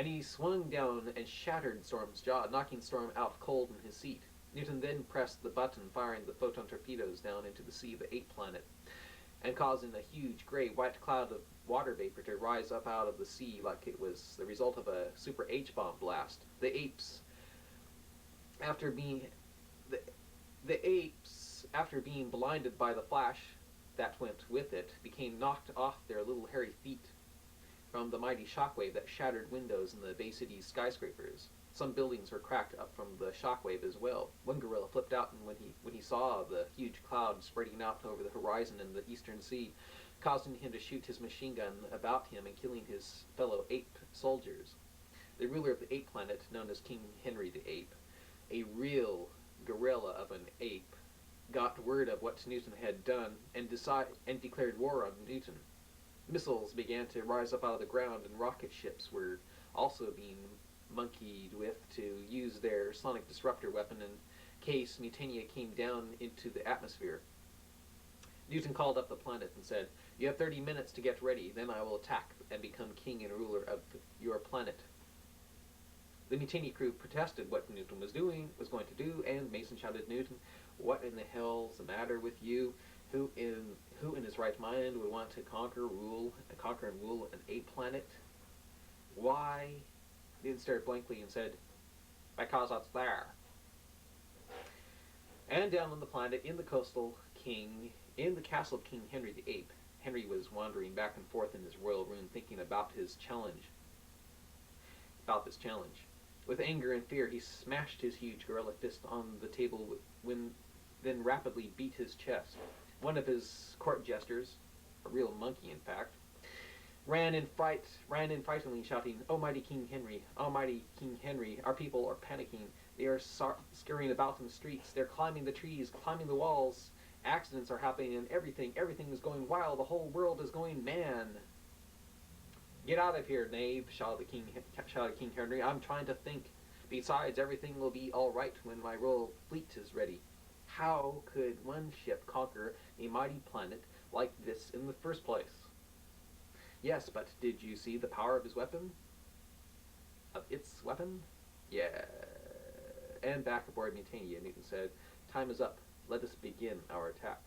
and he swung down and shattered Storm's jaw, knocking Storm out cold in his seat. Newton then pressed the button, firing the photon torpedoes down into the sea of the ape planet, and causing a huge gray-white cloud of water vapor to rise up out of the sea like it was the result of a super H-bomb blast. The apes, after being after being blinded by the flash that went with it, became knocked off their little hairy feet from the mighty shockwave that shattered windows in the Bay City's skyscrapers. Some buildings were cracked up from the shockwave as well. One gorilla flipped out when he saw the huge cloud spreading out over the horizon in the eastern sea, causing him to shoot his machine gun about him and killing his fellow ape soldiers. The ruler of the ape planet, known as King Henry the Ape, a real gorilla of an ape, got word of what Newton had done and declared war on Newton. Missiles began to rise up out of the ground, and rocket ships were also being monkeyed with to use their sonic disruptor weapon in case Mutania came down into the atmosphere. Newton called up the planet and said, "You have 30 minutes to get ready, then I will attack and become king and ruler of your planet." The Mutania crew protested what Newton was going to do, and Mason shouted, "Newton, what in the hell's the matter with you? Who in his right mind would want to conquer and rule an ape planet? Why?" Newton stared blankly and said, "Because it's there." And down on the planet, in the castle of King Henry the Ape, Henry was wandering back and forth in his royal room, thinking about this challenge. With anger and fear, he smashed his huge gorilla fist on the table, then rapidly beat his chest. One of his court jesters, a real monkey in fact, ran in frighteningly, shouting, "Oh mighty King Henry, our people are panicking. They are scurrying about in the streets. They're climbing the trees, climbing the walls. Accidents are happening, and everything is going wild. The whole world is going man." "Get out of here, knave," shouted King Henry. "I'm trying to think. Besides, everything will be all right when my royal fleet is ready. How could one ship conquer a mighty planet like this in the first place?" "Yes, but did you see the power of his weapon?" "Of its weapon?" "Yeah." And back aboard Mutania, Newton said, "Time is up. Let us begin our attack."